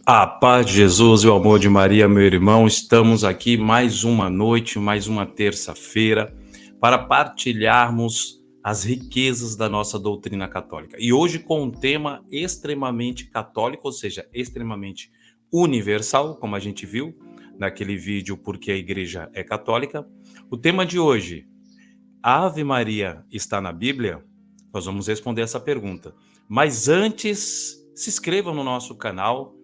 A paz de Jesus e o amor de Maria, meu irmão, estamos aqui mais uma noite, mais uma terça-feira, para partilharmos as riquezas da nossa doutrina católica. E hoje com um tema extremamente católico, ou seja, extremamente universal, como a gente viu naquele vídeo Porque a Igreja é Católica. O tema de hoje, a Ave Maria está na Bíblia? Nós vamos responder essa pergunta. Mas antes, se inscreva no nosso canal,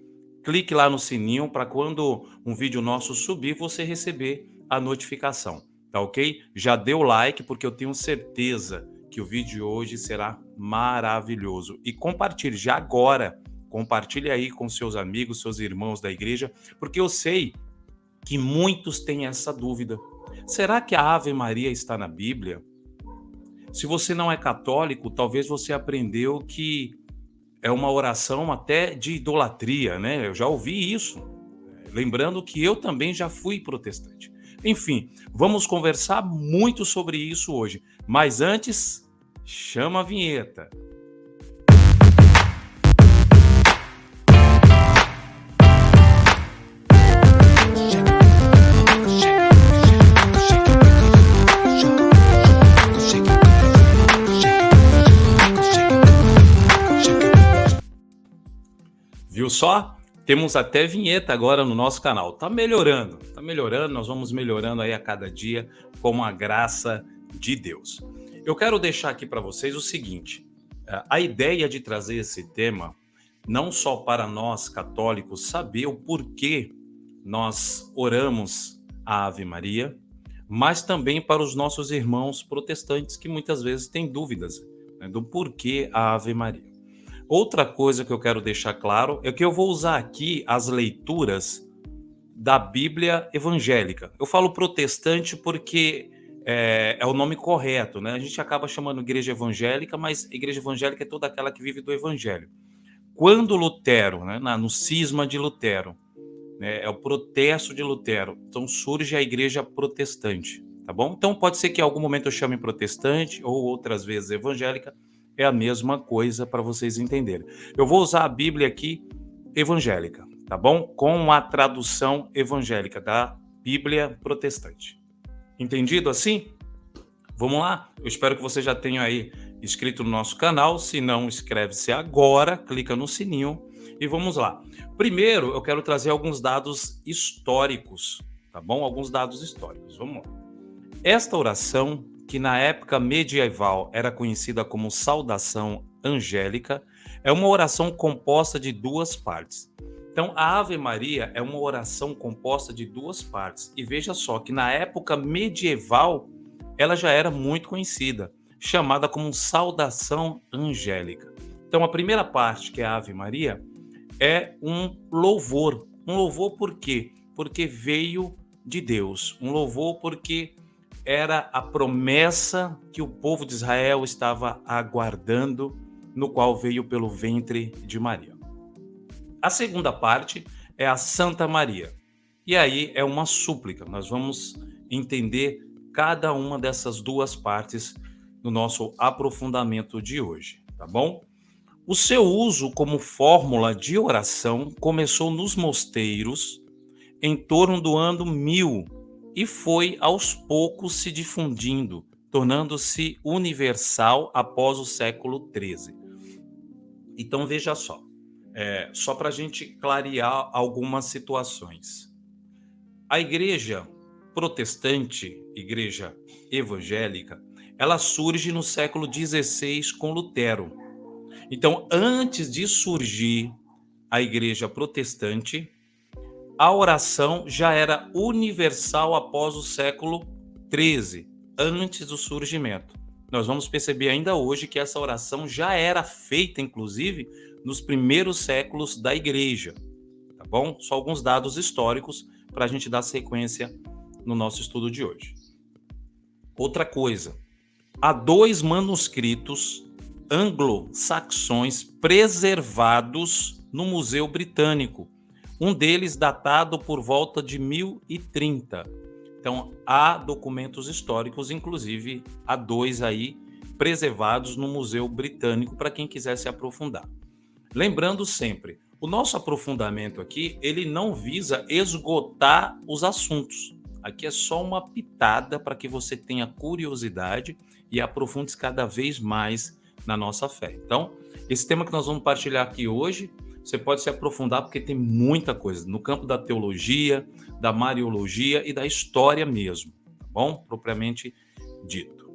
clique lá no sininho para quando um vídeo nosso subir, você receber a notificação, tá ok? Já dê o like, porque eu tenho certeza que o vídeo de hoje será maravilhoso. E compartilhe já agora, compartilhe aí com seus amigos, seus irmãos da igreja, porque eu sei que muitos têm essa dúvida. Será que a Ave Maria está na Bíblia? Se você não é católico, talvez você aprendeu que é uma oração até de idolatria, né? Eu já ouvi isso. Lembrando que eu também já fui protestante. Enfim, vamos conversar muito sobre isso hoje. Mas antes, chama a vinheta. Viu só? Temos até vinheta agora no nosso canal. Tá melhorando, nós vamos melhorando aí a cada dia com a graça de Deus. Eu quero deixar aqui para vocês o seguinte: a ideia de trazer esse tema, não só para nós católicos saber o porquê nós oramos a Ave Maria, mas também para os nossos irmãos protestantes que muitas vezes têm dúvidas, né, do porquê a Ave Maria. Outra coisa que eu quero deixar claro é que eu vou usar aqui as leituras da Bíblia evangélica. Eu falo protestante porque é o nome correto, né? A gente acaba chamando igreja evangélica, mas igreja evangélica é toda aquela que vive do evangelho. Quando Lutero, né, no cisma de Lutero, né, é o protesto de Lutero, então surge a igreja protestante, tá bom? Então pode ser que em algum momento eu chame protestante ou outras vezes evangélica, é a mesma coisa para vocês entenderem. Eu vou usar a Bíblia aqui evangélica, tá bom? Com a tradução evangélica da Bíblia protestante. Entendido assim? Vamos lá? Eu espero que você já tenha aí inscrito no nosso canal. Se não, inscreve-se agora, clica no sininho e vamos lá. Primeiro, eu quero trazer alguns dados históricos, tá bom? Alguns dados históricos. Vamos lá. Esta oração, que na época medieval era conhecida como saudação angélica, é uma oração composta de duas partes. Então, a Ave Maria é uma oração composta de duas partes. E veja só que na época medieval ela já era muito conhecida, chamada como saudação angélica. Então, a primeira parte, que é a Ave Maria, é um louvor. Um louvor por quê? Porque veio de Deus. Um louvor porque era a promessa que o povo de Israel estava aguardando, no qual veio pelo ventre de Maria. A segunda parte é a Santa Maria. E aí é uma súplica. Nós vamos entender cada uma dessas duas partes no nosso aprofundamento de hoje, tá bom? O seu uso como fórmula de oração começou nos mosteiros em torno do ano 1000 e foi aos poucos se difundindo, tornando-se universal após o século XIII. Então veja só para a gente clarear algumas situações. A igreja protestante, igreja evangélica, ela surge no século XVI com Lutero. Então, antes de surgir a igreja protestante, a oração já era universal após o século XIII, antes do surgimento. Nós vamos perceber ainda hoje que essa oração já era feita, inclusive, nos primeiros séculos da igreja, tá bom? Só alguns dados históricos para a gente dar sequência no nosso estudo de hoje. Outra coisa, há 2 manuscritos anglo-saxões preservados no Museu Britânico, um deles datado por volta de 1030. Então, há documentos históricos, inclusive há 2 aí preservados no Museu Britânico para quem quiser se aprofundar. Lembrando sempre, O nosso aprofundamento aqui, ele não visa esgotar os assuntos. Aqui é só uma pitada para que você tenha curiosidade e aprofunde cada vez mais na nossa fé. Então, esse tema que nós vamos partilhar aqui hoje, você pode se aprofundar porque tem muita coisa no campo da teologia, da mariologia e da história mesmo, tá bom? Propriamente dito.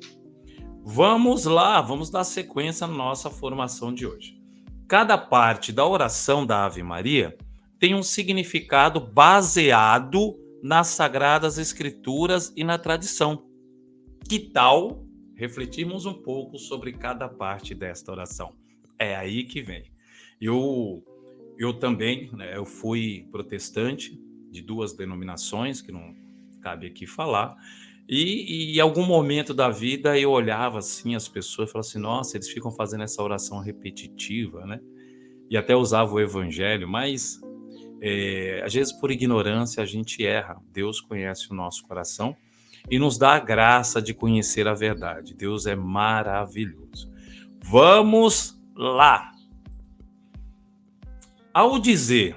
Vamos lá, vamos dar sequência na nossa formação de hoje. Cada parte da oração da Ave Maria tem um significado baseado nas Sagradas Escrituras e na tradição. Que tal refletirmos um pouco sobre cada parte desta oração? É aí que vem. Eu também, né, eu fui protestante de duas denominações, que não cabe aqui falar, e em algum momento da vida eu olhava assim as pessoas e falava assim, nossa, eles ficam fazendo essa oração repetitiva, né? E até usava o evangelho, mas às vezes por ignorância a gente erra. Deus conhece o nosso coração e nos dá a graça de conhecer a verdade. Deus é maravilhoso. Vamos lá! Ao dizer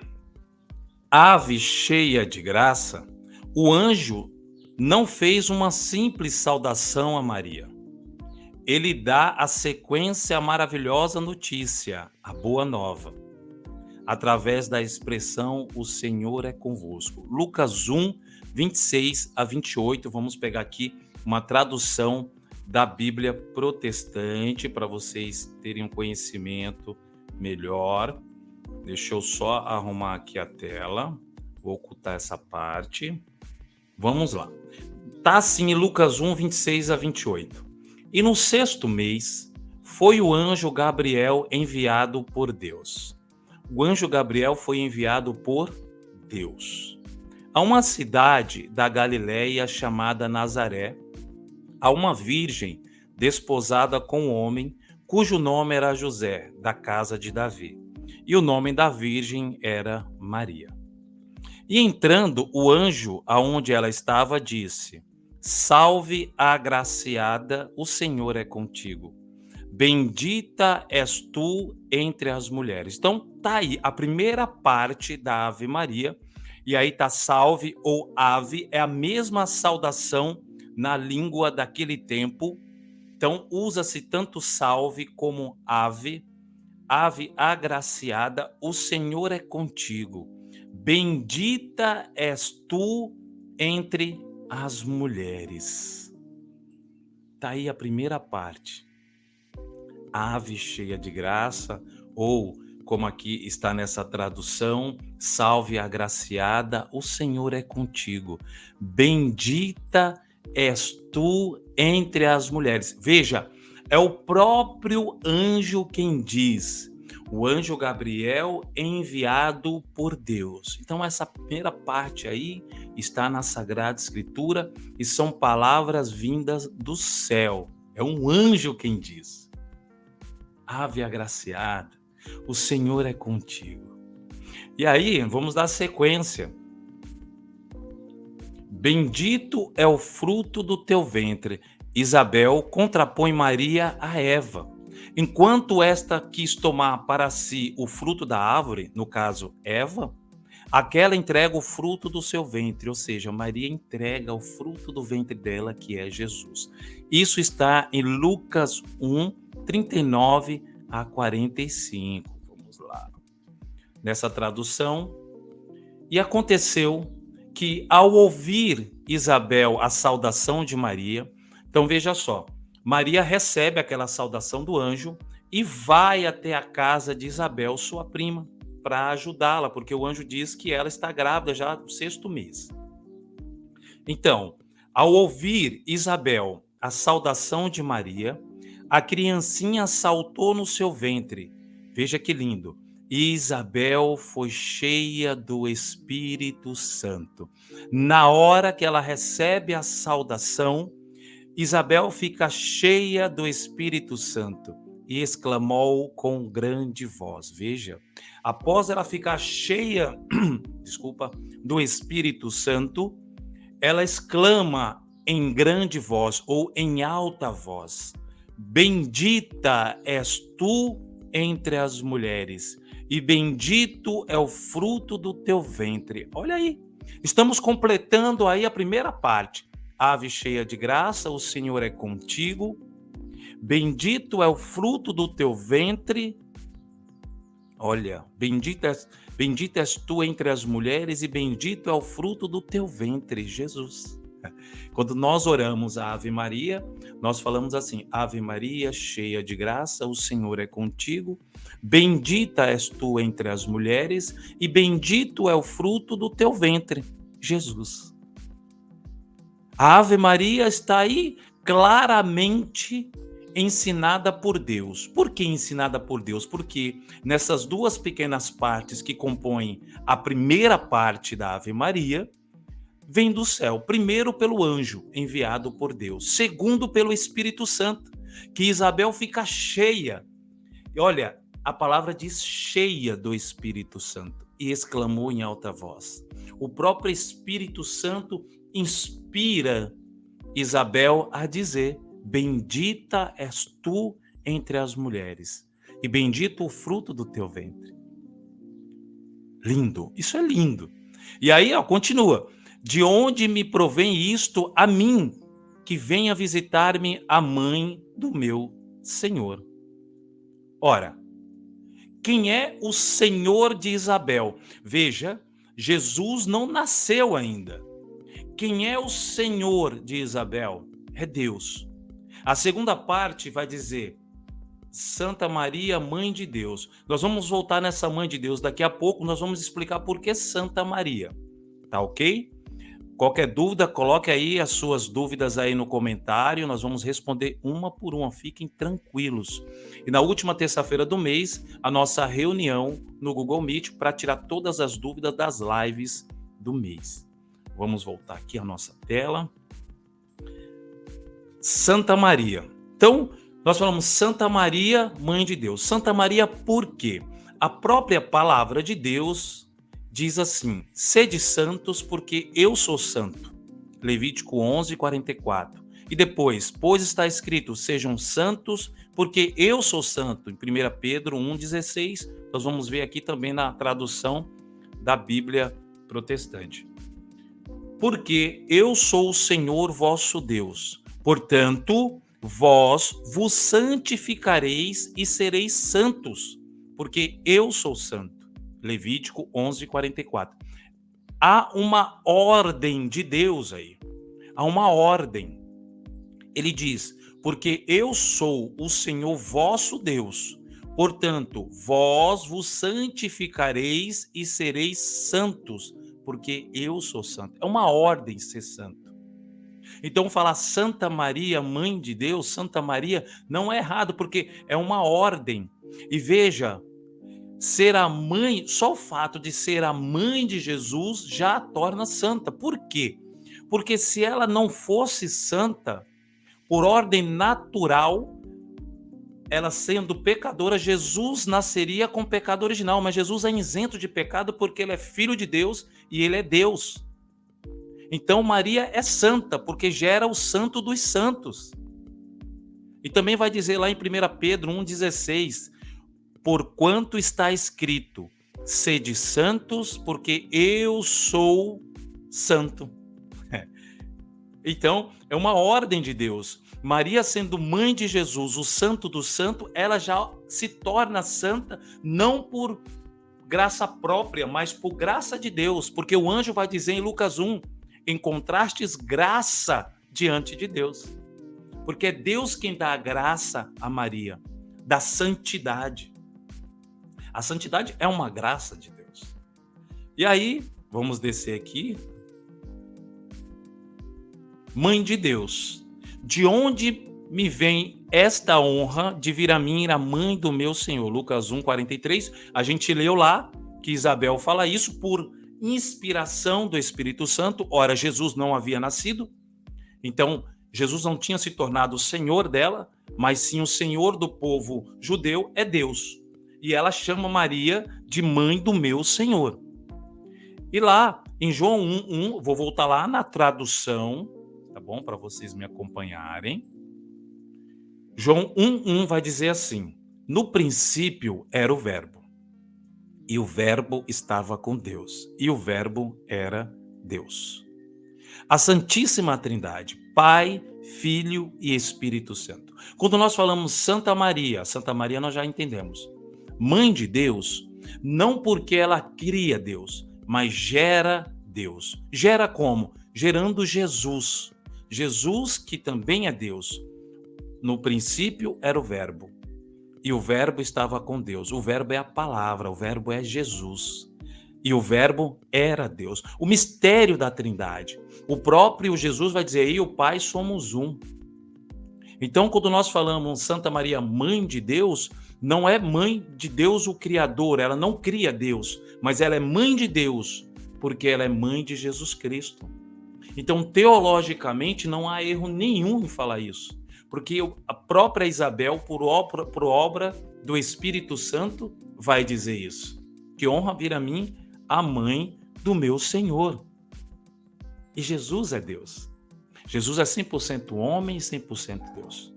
ave cheia de graça, o anjo não fez uma simples saudação a Maria. Ele dá a sequência à maravilhosa notícia, a boa nova, através da expressão o Senhor é convosco. Lucas 1, 26 a 28, vamos pegar aqui uma tradução da Bíblia protestante para vocês terem um conhecimento melhor. Deixa eu só arrumar aqui a tela, vou ocultar essa parte. Vamos lá. Tá assim em Lucas 1, 26 a 28. E no 6º mês foi o anjo Gabriel enviado por Deus. O anjo Gabriel foi enviado por Deus a uma cidade da Galiléia chamada Nazaré, a uma virgem desposada com um homem cujo nome era José, da casa de Davi. E o nome da virgem era Maria. E entrando o anjo aonde ela estava, disse: Salve, agraciada, o Senhor é contigo. Bendita és tu entre as mulheres. Então, tá aí a primeira parte da Ave Maria. E aí tá salve ou ave, é a mesma saudação na língua daquele tempo. Então, usa-se tanto salve como ave. Ave agraciada, o Senhor é contigo. Bendita és tu entre as mulheres. Tá aí a primeira parte. Ave cheia de graça, ou como aqui está nessa tradução, salve agraciada, o Senhor é contigo. Bendita és tu entre as mulheres. Veja, é o próprio anjo quem diz. O anjo Gabriel enviado por Deus. Então essa primeira parte aí está na Sagrada Escritura e são palavras vindas do céu. É um anjo quem diz. Ave agraciada, o Senhor é contigo. E aí, vamos dar sequência. Bendito é o fruto do teu ventre. Isabel contrapõe Maria a Eva. Enquanto esta quis tomar para si o fruto da árvore, no caso Eva, aquela entrega o fruto do seu ventre, ou seja, Maria entrega o fruto do ventre dela, que é Jesus. Isso está em Lucas 1, 39 a 45. Vamos lá. Nessa tradução. E aconteceu que, ao ouvir Isabel a saudação de Maria, então veja só, Maria recebe aquela saudação do anjo e vai até a casa de Isabel, sua prima, para ajudá-la, porque o anjo diz que ela está grávida já no 6º mês. Então, ao ouvir Isabel a saudação de Maria, a criancinha saltou no seu ventre. Veja que lindo. E Isabel foi cheia do Espírito Santo. Na hora que ela recebe a saudação, Isabel fica cheia do Espírito Santo e exclamou com grande voz. Veja, após ela ficar cheia, do Espírito Santo, ela exclama em grande voz ou em alta voz: Bendita és tu entre as mulheres, e bendito é o fruto do teu ventre. Olha aí, estamos completando aí a primeira parte. Ave cheia de graça, o Senhor é contigo. Bendito é o fruto do teu ventre. Olha, bendita és tu entre as mulheres e bendito é o fruto do teu ventre, Jesus. Quando nós oramos a Ave Maria, nós falamos assim: Ave Maria, cheia de graça, o Senhor é contigo. Bendita és tu entre as mulheres e bendito é o fruto do teu ventre, Jesus. A Ave Maria está aí claramente ensinada por Deus. Por que ensinada por Deus? Porque nessas duas pequenas partes que compõem a primeira parte da Ave Maria, vem do céu. Primeiro, pelo anjo enviado por Deus. Segundo, pelo Espírito Santo, que Isabel fica cheia. E olha, a palavra diz cheia do Espírito Santo. E exclamou em alta voz. O próprio Espírito Santo inspira Isabel a dizer: bendita és tu entre as mulheres, e bendito o fruto do teu ventre. Lindo, isso é lindo. E aí, ó, continua. De onde me provém isto a mim, que venha visitar-me a mãe do meu Senhor? Ora, quem é o Senhor de Isabel? Veja, Jesus não nasceu ainda. Quem é o Senhor de Isabel? É Deus. A segunda parte vai dizer Santa Maria, Mãe de Deus. Nós vamos voltar nessa Mãe de Deus daqui a pouco, nós vamos explicar por que Santa Maria. Tá ok? Qualquer dúvida, coloque aí as suas dúvidas aí no comentário, nós vamos responder uma por uma, fiquem tranquilos. E na última terça-feira do mês, a nossa reunião no Google Meet para tirar todas as dúvidas das lives do mês. Vamos voltar aqui à nossa tela. Santa Maria. Então, nós falamos Santa Maria, Mãe de Deus. Santa Maria por quê? A própria palavra de Deus diz assim: sede santos porque eu sou santo. Levítico 11:44. E depois, pois está escrito, sejam santos porque eu sou santo. Em 1 Pedro 1:16, nós vamos ver aqui também na tradução da Bíblia protestante. Porque eu sou o Senhor vosso Deus. Portanto, vós vos santificareis e sereis santos, porque eu sou santo. Levítico 11:44. Há uma ordem de Deus aí. Há uma ordem. Ele diz: porque eu sou o Senhor vosso Deus. Portanto, vós vos santificareis e sereis santos, porque eu sou santo. É uma ordem ser santo. Então, falar Santa Maria, Mãe de Deus, Santa Maria, não é errado, porque é uma ordem. E veja, ser a mãe, só o fato de ser a mãe de Jesus já a torna santa. Por quê? Porque se ela não fosse santa, por ordem natural, ela sendo pecadora, Jesus nasceria com pecado original, mas Jesus é isento de pecado porque ele é filho de Deus e ele é Deus. Então Maria é santa porque gera o santo dos santos. E também vai dizer lá em 1 Pedro 1,16, porquanto está escrito, sede santos, porque eu sou santo. Então, é uma ordem de Deus. Maria, sendo mãe de Jesus, o santo do santo, ela já se torna santa, não por graça própria, mas por graça de Deus. Porque o anjo vai dizer em Lucas 1, encontrastes graça diante de Deus. Porque é Deus quem dá a graça a Maria, da santidade. A santidade é uma graça de Deus. E aí, vamos descer aqui. Mãe de Deus, de onde me vem esta honra de vir a mim a mãe do meu Senhor? Lucas 1:43, a gente leu lá que Isabel fala isso por inspiração do Espírito Santo. Ora, Jesus não havia nascido, então Jesus não tinha se tornado o Senhor dela, mas sim o Senhor do povo judeu é Deus. E ela chama Maria de mãe do meu Senhor. E lá, em João 1:1, vou voltar lá na tradução, tá bom? Para vocês me acompanharem. João 1:1 vai dizer assim: no princípio era o verbo. e o Verbo estava com Deus, e o Verbo era Deus. A Santíssima Trindade, Pai, Filho e Espírito Santo. Quando nós falamos Santa Maria nós já entendemos. Mãe de Deus, não porque ela cria Deus, mas gera Deus. Gera como? Gerando Jesus. Jesus que também é Deus. No princípio era o Verbo, e o Verbo estava com Deus. O Verbo é a palavra, o Verbo é Jesus. E o Verbo era Deus. O mistério da Trindade. O próprio Jesus vai dizer, eu e o Pai somos um. Então, quando nós falamos Santa Maria, Mãe de Deus, não é Mãe de Deus o Criador, ela não cria Deus, mas ela é Mãe de Deus, porque ela é Mãe de Jesus Cristo. Então, teologicamente, não há erro nenhum em falar isso, porque a própria Isabel, por obra do Espírito Santo, vai dizer isso. Que honra vir a mim a mãe do meu Senhor. E Jesus é Deus. Jesus é 100% homem e 100% Deus.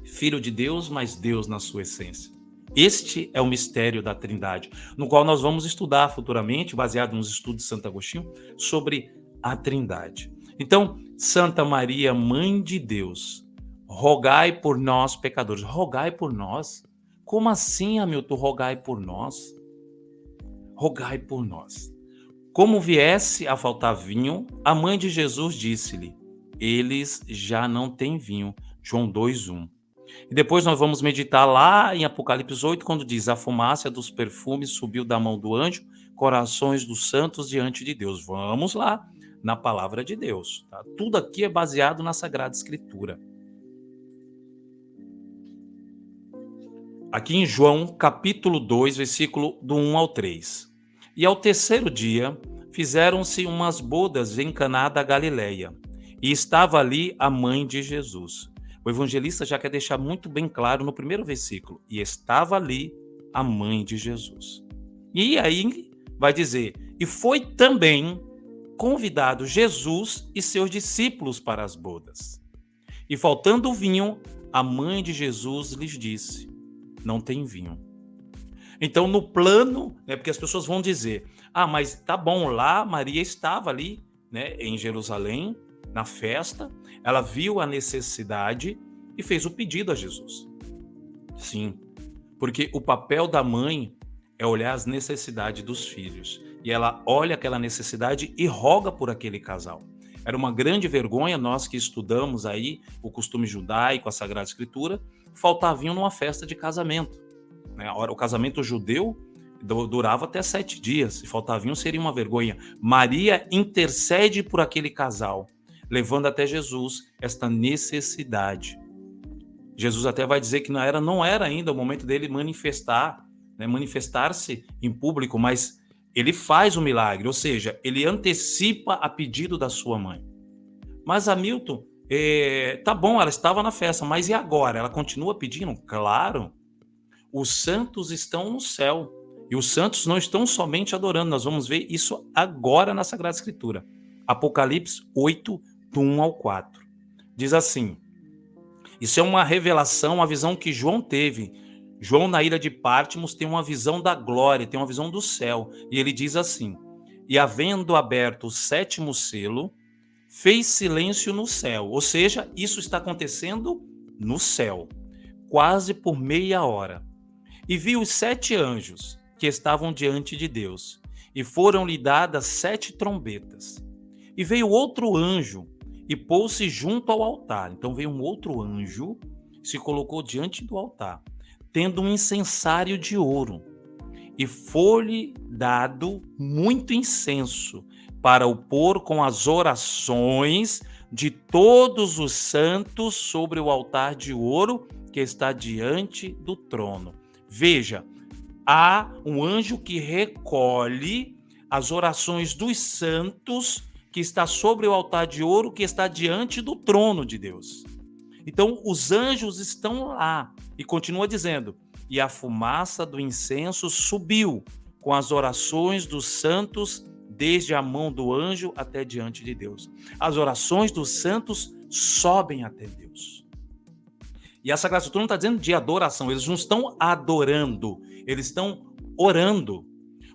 Filho de Deus, mas Deus na sua essência. Este é o mistério da Trindade, no qual nós vamos estudar futuramente, baseado nos estudos de Santo Agostinho, sobre a Trindade. Então, Santa Maria, Mãe de Deus, rogai por nós, pecadores. Rogai por nós? Como assim, Hamilton, rogai por nós? Rogai por nós. Como viesse a faltar vinho, a mãe de Jesus disse-lhe, eles já não têm vinho. João 2:1. E depois nós vamos meditar lá em Apocalipse 8, quando diz, a fumaça dos perfumes subiu da mão do anjo, corações dos santos diante de Deus. Vamos lá, na palavra de Deus. Tá? Tudo aqui é baseado na Sagrada Escritura. Aqui em João, capítulo 2, versículo do 1 ao 3. E ao terceiro dia, fizeram-se umas bodas em Caná da Galileia, e estava ali a mãe de Jesus. O evangelista já quer deixar muito bem claro no primeiro versículo, e estava ali a mãe de Jesus. E aí vai dizer, e foi também convidado Jesus e seus discípulos para as bodas. E faltando o vinho, a mãe de Jesus lhes disse, não tem vinho. Então, no plano, porque as pessoas vão dizer, mas tá bom, lá Maria estava ali, em Jerusalém, na festa, ela viu a necessidade e fez o pedido a Jesus. Sim, porque o papel da mãe é olhar as necessidades dos filhos. E ela olha aquela necessidade e roga por aquele casal. Era uma grande vergonha, nós que estudamos aí o costume judaico, a Sagrada Escritura, faltar vinho numa festa de casamento. O casamento judeu durava até 7 dias. Se faltar vinho, seria uma vergonha. Maria intercede por aquele casal, levando até Jesus esta necessidade. Jesus até vai dizer que não era ainda o momento dele manifestar-se em público, mas ele faz o milagre, ou seja, ele antecipa a pedido da sua mãe. Mas Hamilton, tá bom, ela estava na festa, mas e agora? Ela continua pedindo? Claro. Os santos estão no céu. E os santos não estão somente adorando. Nós vamos ver isso agora na Sagrada Escritura. Apocalipse 8, do 1 ao 4. Diz assim, isso é uma revelação, uma visão que João teve. João, na ilha de Pátmos, tem uma visão da glória, tem uma visão do céu. E ele diz assim, e havendo aberto o 7º selo, fez silêncio no céu. Ou seja, isso está acontecendo no céu, quase por meia hora. E viu os 7 anjos que estavam diante de Deus, e foram-lhe dadas 7 trombetas. E veio outro anjo, e pôs-se junto ao altar. Então veio um outro anjo, se colocou diante do altar, tendo um incensário de ouro, e foi-lhe dado muito incenso, para o pôr com as orações de todos os santos sobre o altar de ouro que está diante do trono. Veja, há um anjo que recolhe as orações dos santos que está sobre o altar de ouro que está diante do trono de Deus. Então, os anjos estão lá e continua dizendo, e a fumaça do incenso subiu com as orações dos santos desde a mão do anjo até diante de Deus. As orações dos santos sobem até Deus. E a Sagrada Escritura não está dizendo de adoração, eles não estão adorando, eles estão orando.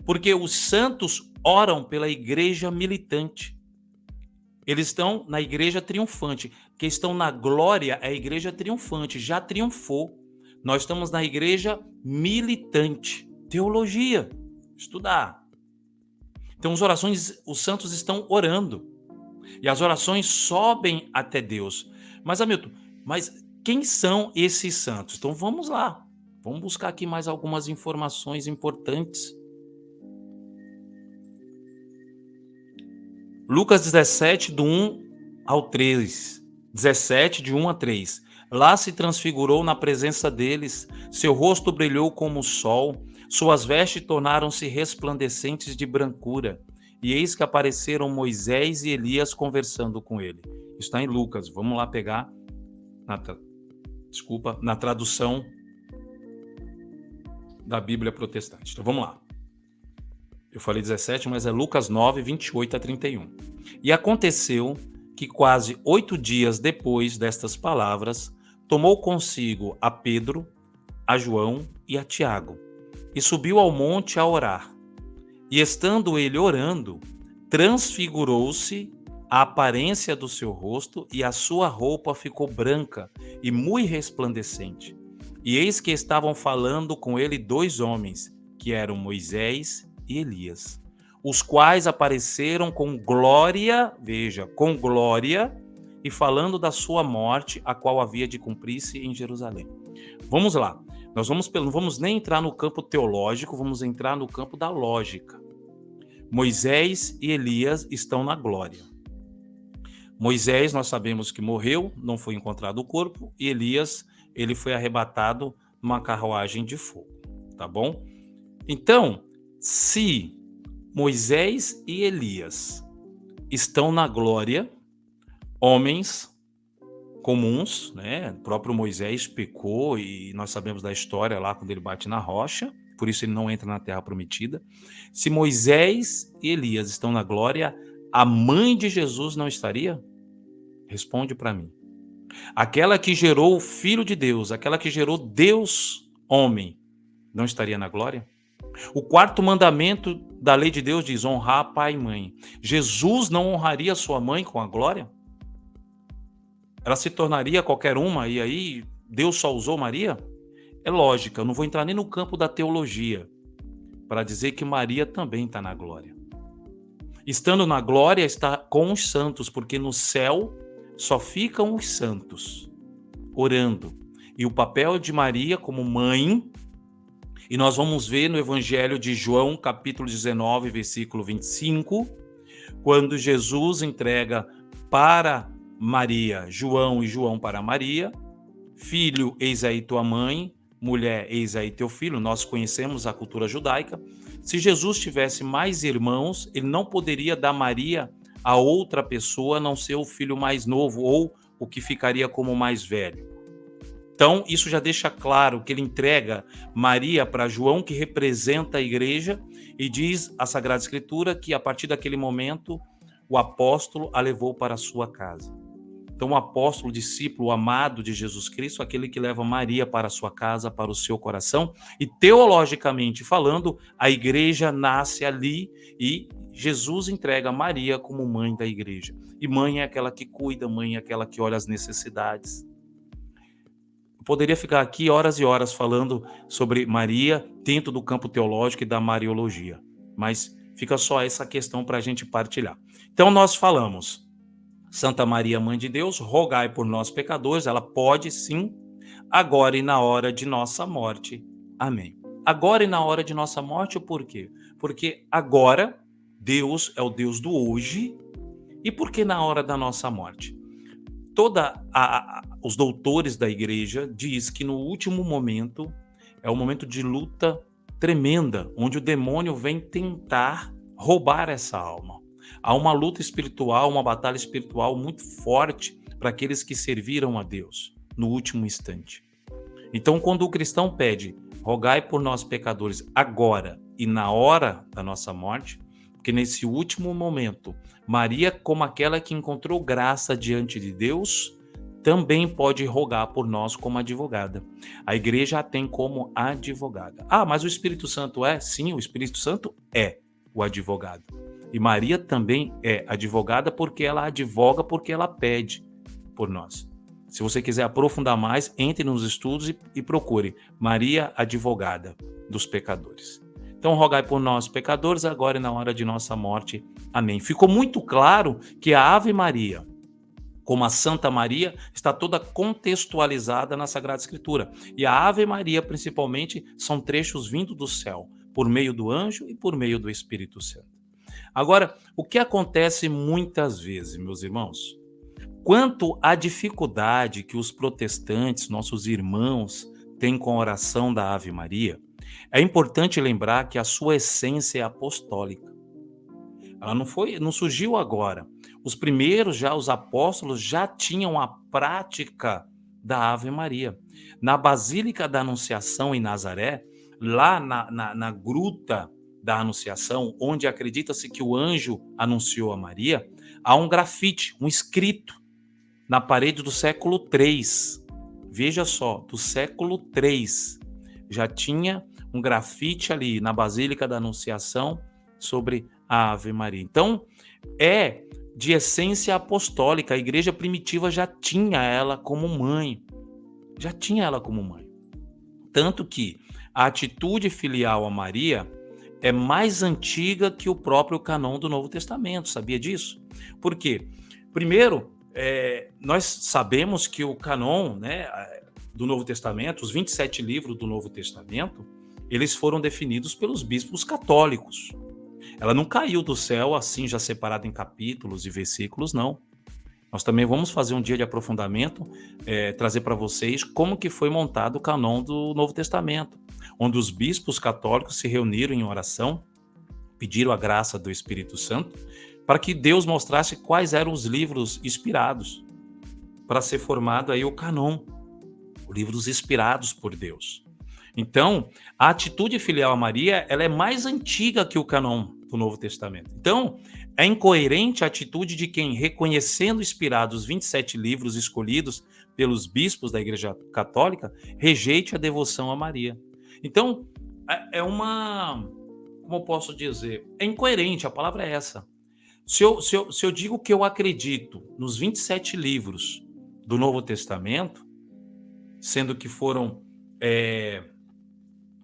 Porque os santos oram pela igreja militante. Eles estão na igreja triunfante. Que estão na glória é a igreja triunfante, já triunfou. Nós estamos na igreja militante. Teologia, estudar. Então, os santos estão orando. E as orações sobem até Deus. Mas, Hamilton, quem são esses santos? Então, vamos lá. Vamos buscar aqui mais algumas informações importantes. Lucas 17, do 1 ao 3. 17, de 1 a 3. Lá se transfigurou na presença deles, seu rosto brilhou como o sol, suas vestes tornaram-se resplandecentes de brancura. E eis que apareceram Moisés e Elias conversando com ele. Isso está em Lucas. Vamos lá pegar na tradução da Bíblia Protestante. Então vamos lá. Eu falei 17, mas é Lucas 9, 28 a 31. E aconteceu que quase 8 dias depois destas palavras, tomou consigo a Pedro, a João e a Tiago, e subiu ao monte a orar. E estando ele orando, transfigurou-se a aparência do seu rosto, e a sua roupa ficou branca e muito resplandecente. E eis que estavam falando com ele 2 homens, que eram Moisés e Elias, os quais apareceram com glória, veja, com glória, e falando da sua morte, a qual havia de cumprir-se em Jerusalém. Vamos lá, não vamos nem entrar no campo teológico, vamos entrar no campo da lógica. Moisés e Elias estão na glória. Moisés, nós sabemos que morreu, não foi encontrado o corpo, e Elias, ele foi arrebatado numa carruagem de fogo, tá bom? Então, se Moisés e Elias estão na glória, homens comuns, né? O próprio Moisés pecou e nós sabemos da história lá quando ele bate na rocha, por isso ele não entra na terra prometida. Se Moisés e Elias estão na glória, a mãe de Jesus não estaria? Responde para mim. Aquela que gerou o Filho de Deus, aquela que gerou Deus homem, não estaria na glória? O 4º mandamento da lei de Deus diz honrar pai e mãe. Jesus não honraria sua mãe com a glória? Ela se tornaria qualquer uma e aí Deus só usou Maria? É lógica, eu não vou entrar nem no campo da teologia para dizer que Maria também está na glória. Estando na glória está com os santos, porque no céu só ficam os santos orando. E o papel de Maria como mãe, e nós vamos ver no Evangelho de João, capítulo 19, versículo 25, quando Jesus entrega para Maria João e João para Maria, filho, eis aí tua mãe, mulher, eis aí teu filho. Nós conhecemos a cultura judaica. Se Jesus tivesse mais irmãos, ele não poderia dar Maria a outra pessoa, a não ser o filho mais novo ou o que ficaria como mais velho. Então, isso já deixa claro que ele entrega Maria para João, que representa a igreja, e diz a Sagrada Escritura que a partir daquele momento o apóstolo a levou para a sua casa. Então, o apóstolo, o discípulo, o amado de Jesus Cristo, aquele que leva Maria para a sua casa, para o seu coração, e teologicamente falando, a igreja nasce ali e Jesus entrega Maria como mãe da igreja. E mãe é aquela que cuida, mãe é aquela que olha as necessidades. Eu poderia ficar aqui horas e horas falando sobre Maria dentro do campo teológico e da mariologia, mas fica só essa questão para a gente partilhar. Então, nós falamos, Santa Maria, Mãe de Deus, rogai por nós pecadores, ela pode sim, agora e na hora de nossa morte. Amém. Agora e na hora de nossa morte, por quê? Porque agora Deus é o Deus do hoje, e por que na hora da nossa morte? Os doutores da igreja diz que no último momento é um momento de luta tremenda, onde o demônio vem tentar roubar essa alma. Há uma luta espiritual, uma batalha espiritual muito forte para aqueles que serviram a Deus no último instante. Então, quando o cristão pede, rogai por nós pecadores agora e na hora da nossa morte, porque nesse último momento, Maria, como aquela que encontrou graça diante de Deus, também pode rogar por nós como advogada. A igreja a tem como advogada. Ah, mas o Espírito Santo é? Sim, o Espírito Santo é o advogado. E Maria também é advogada porque ela advoga, porque ela pede por nós. Se você quiser aprofundar mais, entre nos estudos e procure Maria, advogada dos pecadores. Então, rogai por nós, pecadores, agora e na hora de nossa morte. Amém. Ficou muito claro que a Ave Maria, como a Santa Maria, está toda contextualizada na Sagrada Escritura. E a Ave Maria, principalmente, são trechos vindos do céu, por meio do anjo e por meio do Espírito Santo. Agora, o que acontece muitas vezes, meus irmãos? Quanto à dificuldade que os protestantes, nossos irmãos, têm com a oração da Ave Maria, é importante lembrar que a sua essência é apostólica. Ela não surgiu agora. Os primeiros, já os apóstolos, já tinham a prática da Ave Maria. Na Basílica da Anunciação em Nazaré, lá na gruta da Anunciação, onde acredita-se que o anjo anunciou a Maria, há um grafite, um escrito na parede do século III. Veja só, do século III. Já tinha um grafite ali na Basílica da Anunciação sobre a Ave Maria. Então, é de essência apostólica. A igreja primitiva já tinha ela como mãe. Já tinha ela como mãe. Tanto que a atitude filial a Maria é mais antiga que o próprio cânon do Novo Testamento. Sabia disso? Por quê? Primeiro, nós sabemos que o cânon, né, do Novo Testamento, os 27 livros do Novo Testamento, eles foram definidos pelos bispos católicos. Ela não caiu do céu assim, já separada em capítulos e versículos, não. Nós também vamos fazer um dia de aprofundamento, trazer para vocês como que foi montado o cânon do Novo Testamento, onde os bispos católicos se reuniram em oração, pediram a graça do Espírito Santo, para que Deus mostrasse quais eram os livros inspirados, para ser formado aí o cânon, livros inspirados por Deus. Então, a atitude filial a Maria, ela é mais antiga que o cânon do Novo Testamento. Então, é incoerente a atitude de quem, reconhecendo inspirados os 27 livros escolhidos pelos bispos da Igreja Católica, rejeite a devoção a Maria. Então, como eu posso dizer? É incoerente, a palavra é essa. Se eu digo que eu acredito nos 27 livros do Novo Testamento, sendo que foram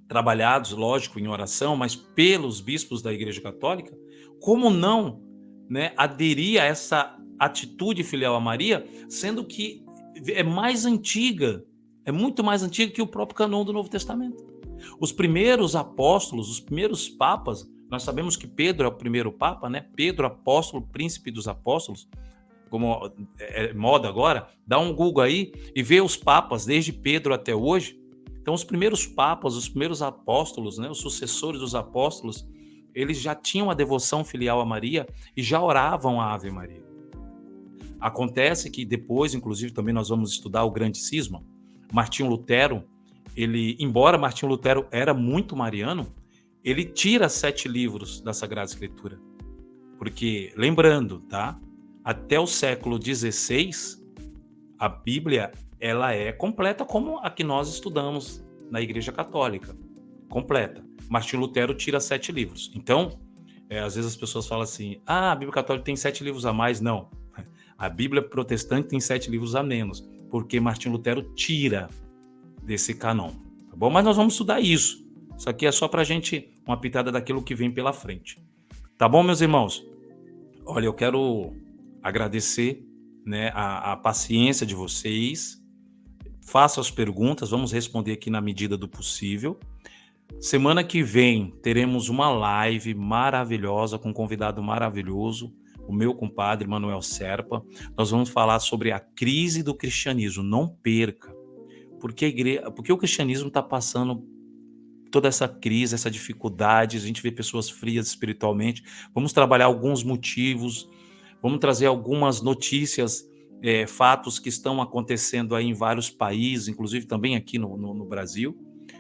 trabalhados, lógico, em oração, mas pelos bispos da Igreja Católica, como não, né, aderir a essa atitude filial a Maria, sendo que é mais antiga, é muito mais antiga que o próprio cânon do Novo Testamento. Os primeiros apóstolos, os primeiros papas, nós sabemos que Pedro é o primeiro papa, né? Pedro, apóstolo, príncipe dos apóstolos, como é moda agora, dá um Google aí e vê os papas desde Pedro até hoje. Então, os primeiros papas, os primeiros apóstolos, né, os sucessores dos apóstolos, eles já tinham a devoção filial a Maria e já oravam a Ave Maria. Acontece que depois, inclusive, também nós vamos estudar o grande cisma. Martinho Lutero, embora Martinho Lutero era muito mariano, ele tira 7 livros da Sagrada Escritura. Porque, lembrando, tá? Até o século XVI, a Bíblia ela é completa como a que nós estudamos na Igreja Católica. Completa. Martinho Lutero tira 7 livros. Então, às vezes as pessoas falam assim, a Bíblia Católica tem 7 livros a mais. Não. A Bíblia Protestante tem 7 livros a menos, porque Martinho Lutero tira desse cânon. Tá bom? Mas nós vamos estudar isso. Isso aqui é só para a gente, uma pitada daquilo que vem pela frente. Tá bom, meus irmãos? Olha, eu quero agradecer, né, a paciência de vocês. Façam as perguntas, vamos responder aqui na medida do possível. Semana que vem teremos uma live maravilhosa com um convidado maravilhoso, o meu compadre Manuel Serpa. Nós vamos falar sobre a crise do cristianismo. Não perca, porque o cristianismo está passando toda essa crise, essa dificuldade. A gente vê pessoas frias espiritualmente. Vamos trabalhar alguns motivos, vamos trazer algumas notícias, fatos que estão acontecendo aí em vários países, inclusive também aqui no Brasil.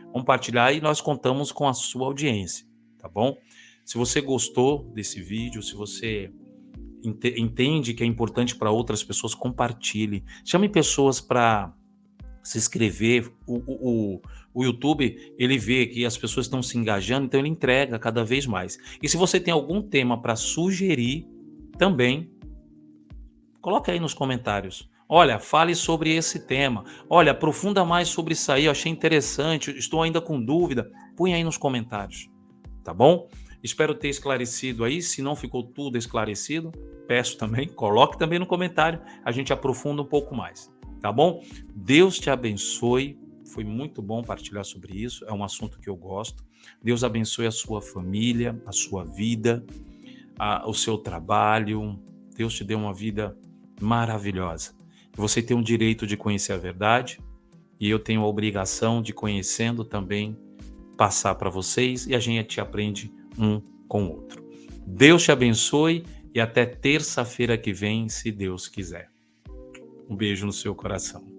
Vamos compartilhar e nós contamos com a sua audiência, tá bom? Se você gostou desse vídeo, se você entende que é importante para outras pessoas, compartilhe. Chame pessoas para se inscrever. O YouTube, ele vê que as pessoas estão se engajando, então ele entrega cada vez mais. E se você tem algum tema para sugerir, também coloque aí nos comentários. Olha, fale sobre esse tema. Olha, aprofunda mais sobre isso aí, eu achei interessante, estou ainda com dúvida. Põe aí nos comentários, tá bom? Espero ter esclarecido aí. Se não ficou tudo esclarecido, peço também, coloque também no comentário, a gente aprofunda um pouco mais, tá bom? Deus te abençoe. Foi muito bom partilhar sobre isso, é um assunto que eu gosto. Deus abençoe a sua família, a sua vida, o seu trabalho. Deus te dê uma vida maravilhosa. Você tem o direito de conhecer a verdade e eu tenho a obrigação de, conhecendo também, passar para vocês, e a gente aprende um com o outro. Deus te abençoe e até terça-feira que vem, se Deus quiser. Um beijo no seu coração.